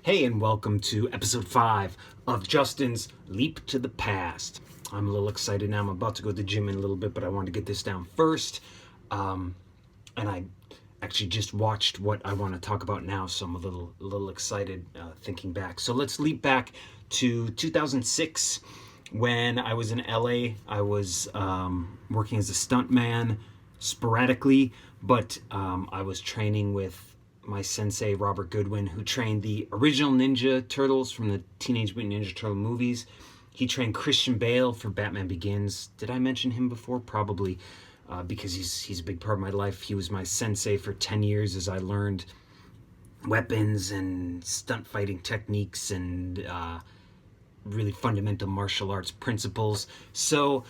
Hey, and welcome to episode 5 of Justin's Leap to the Past. I'm a little excited now. I'm about to go to the gym in a little bit, but I wanted to get this down first. And I actually just watched what I want to talk about now, so I'm a little excited thinking back. So let's leap back to 2006 when I was in LA. I was working as a stuntman sporadically, but I was training with my sensei Robert Goodwin, who trained the original Ninja Turtles from the Teenage Mutant Ninja Turtle movies. He trained Christian Bale for Batman Begins. Did I mention him before? Probably, because he's a big part of my life. He was my sensei for 10 years as I learned weapons and stunt fighting techniques and really fundamental martial arts principles. So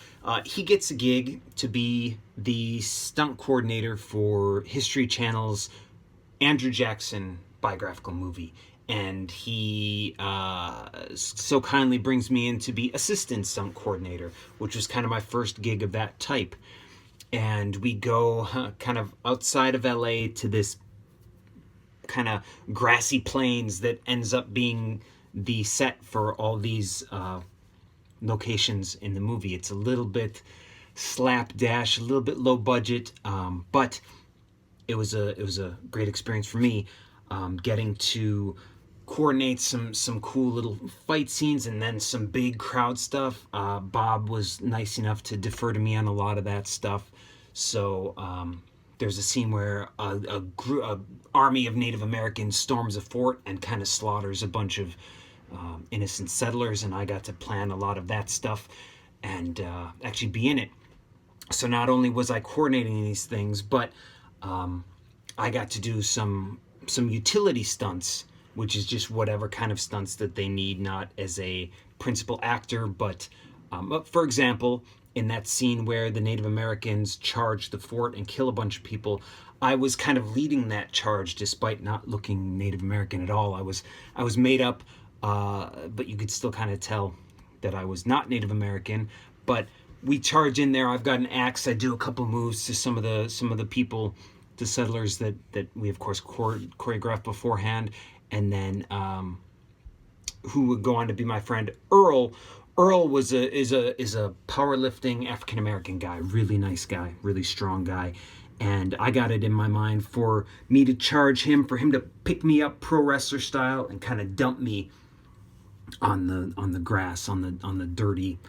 he gets a gig to be the stunt coordinator for History Channel's Andrew Jackson biographical movie, and he so kindly brings me in to be assistant stunt coordinator, which was kind of my first gig of that type. And we go kind of outside of LA to this kind of grassy plains that ends up being the set for all these locations in the movie. It's a little bit slapdash, a little bit low budget, but it was a great experience for me, getting to coordinate some cool little fight scenes and then some big crowd stuff. Bob was nice enough to defer to me on a lot of that stuff. So there's a scene where a army of Native Americans storms a fort and kind of slaughters a bunch of innocent settlers, and I got to plan a lot of that stuff and actually be in it. So not only was I coordinating these things, but I got to do some utility stunts, which is just whatever kind of stunts that they need, not as a principal actor, but for example, in that scene where the Native Americans charge the fort and kill a bunch of people, I was kind of leading that charge despite not looking Native American at all. I was made up, but you could still kind of tell that I was not Native American. But we charge in there. I've got an axe. I do a couple moves to some of the people, the settlers that we of course choreographed beforehand, and then who would go on to be my friend Earl. Earl is a powerlifting African American guy, really nice guy, really strong guy, and I got it in my mind for me to charge him, for him to pick me up pro wrestler style and kind of dump me on the grass, on the dirty,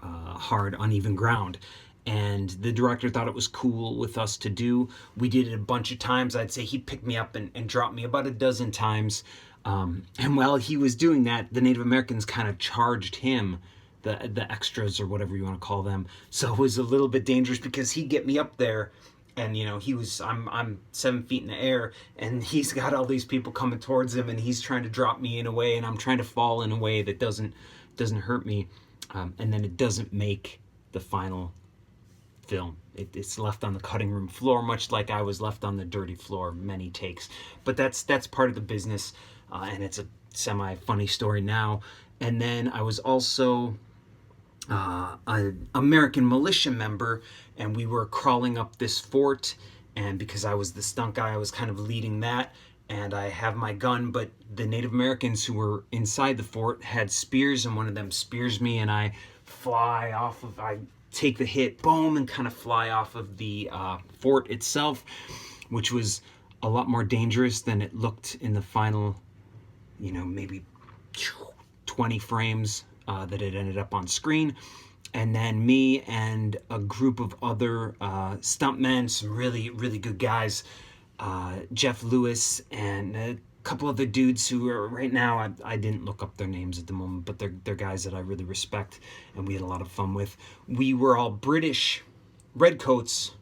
hard, uneven ground. And the director thought it was cool with us to do. We did it a bunch of times. I'd say he picked me up and dropped me about a dozen times. And while he was doing that, the Native Americans kind of charged him, the extras or whatever you want to call them. So it was a little bit dangerous because he'd get me up there, and I'm 7 feet in the air, and he's got all these people coming towards him, and he's trying to drop me in a way, and I'm trying to fall in a way that doesn't hurt me, and then it doesn't make the final film. It's left on the cutting room floor, much like I was left on the dirty floor many takes. But that's part of the business, and it's a semi-funny story now. And then I was also an American militia member, and we were crawling up this fort, and because I was the stunt guy, I was kind of leading that, and I have my gun, but the Native Americans who were inside the fort had spears, and one of them spears me, and I take the hit, boom, and kind of fly off of the fort itself, which was a lot more dangerous than it looked in the final, maybe 20 frames that it ended up on screen. And then me and a group of other stuntmen, some really, really good guys, Jeff Lewis and a couple other dudes who are right now, I didn't look up their names at the moment, but they're guys that I really respect and we had a lot of fun with. We were all British redcoats,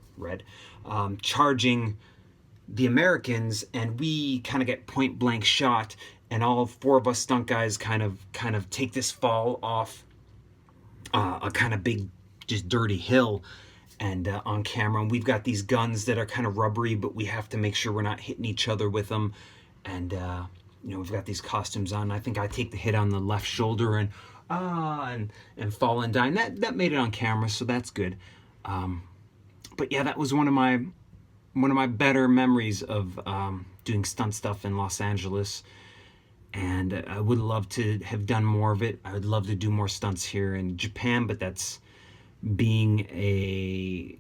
charging the Americans, and we kind of get point blank shot, and all 4 of us stunt guys kind of take this fall off a kind of big, just dirty hill, and on camera, and we've got these guns that are kind of rubbery, but we have to make sure we're not hitting each other with them. And we've got these costumes on. I think I take the hit on the left shoulder and fall and die. And that made it on camera, so that's good. But yeah, that was one of my better memories of doing stunt stuff in Los Angeles. and I would love to have done more of it. I would love to do more stunts here in Japan, but that's being a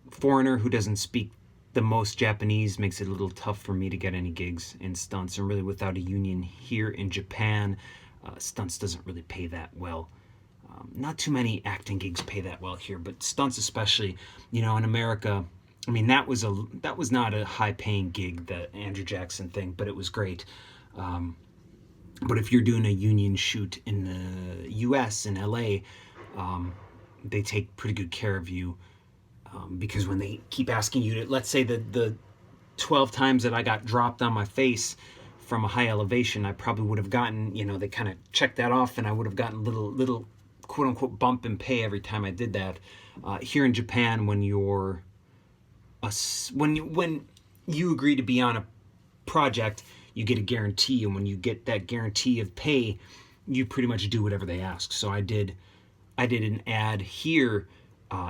foreigner who doesn't speak the most Japanese makes it a little tough for me to get any gigs in stunts. And really, without a union here in Japan, stunts doesn't really pay that well. Not too many acting gigs pay that well here, but stunts especially. In America, I mean that was not a high paying gig, the Andrew Jackson thing, but it was great. But if you're doing a union shoot in the U.S. in L.A., they take pretty good care of you, because when they keep asking you to, let's say the 12 times that I got dropped on my face from a high elevation, I probably would have gotten, they kind of checked that off, and I would have gotten little quote unquote bump in pay every time I did that. Here in Japan, when you agree to be on a project, you get a guarantee, and when you get that guarantee of pay, you pretty much do whatever they ask. So I did an ad here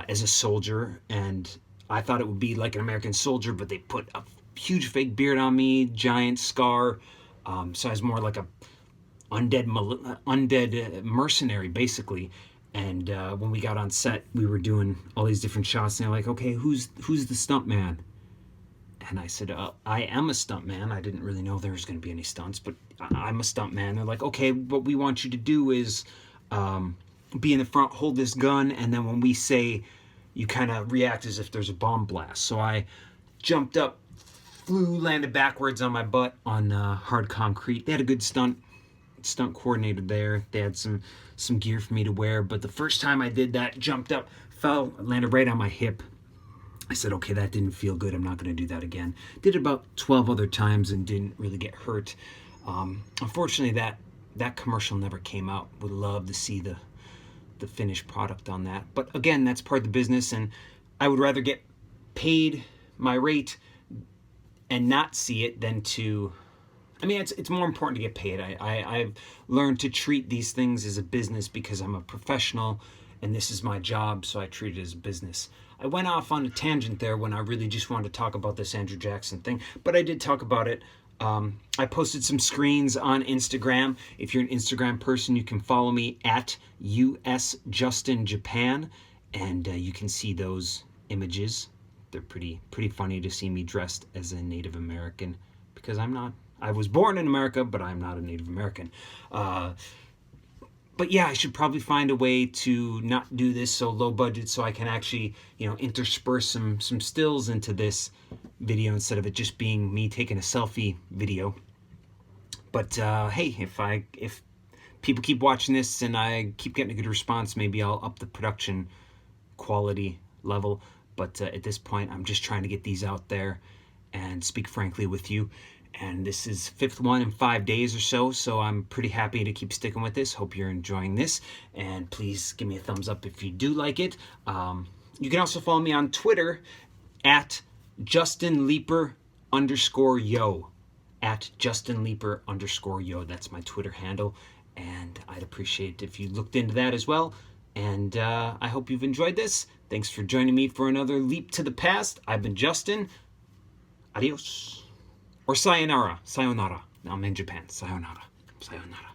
as a soldier, and I thought it would be like an American soldier, but they put a huge fake beard on me, giant scar, so I was more like a undead mercenary, basically. And when we got on set, we were doing all these different shots, and they're like, "Okay, who's the stunt man?" And I said, "I am a stunt man." I didn't really know there was going to be any stunts, but I'm a stunt man. They're like, "Okay, what we want you to do is be in the front, hold this gun, and then when we say, you kind of react as if there's a bomb blast." So I jumped up, flew, landed backwards on my butt on hard concrete. They had a good stunt coordinator there. They had some gear for me to wear, but the first time I did that, jumped up, fell, landed right on my hip. I said, okay, that didn't feel good. I'm not going to do that again. Did it about 12 other times and didn't really get hurt. Unfortunately, that commercial never came out. Would love to see the finished product on that. But again, that's part of the business, and I would rather get paid my rate and not see it than to... I mean, it's more important to get paid. I've learned to treat these things as a business because I'm a professional and this is my job, so I treat it as a business. I went off on a tangent there when I really just wanted to talk about this Andrew Jackson thing, but I did talk about it. I posted some screens on Instagram. If you're an Instagram person, you can follow me at USJustinJapan, and you can see those images. They're pretty funny to see me dressed as a Native American, because I'm not. I was born in America, but I'm not a Native American. But yeah, I should probably find a way to not do this so low budget, so I can actually, intersperse some stills into this video instead of it just being me taking a selfie video. But hey, if people keep watching this and I keep getting a good response, maybe I'll up the production quality level. But at this point, I'm just trying to get these out there and speak frankly with you. And this is fifth one in 5 days or so I'm pretty happy to keep sticking with this. Hope you're enjoying this, and please give me a thumbs up if you do like it. You can also follow me on Twitter at JustinLeeper_yo, at JustinLeeper_yo. That's my Twitter handle, and I'd appreciate if you looked into that as well. And I hope you've enjoyed this. Thanks for joining me for another Leap to the Past. I've been Justin. Adios. Or sayonara. Sayonara. I'm in Japan. Sayonara. Sayonara.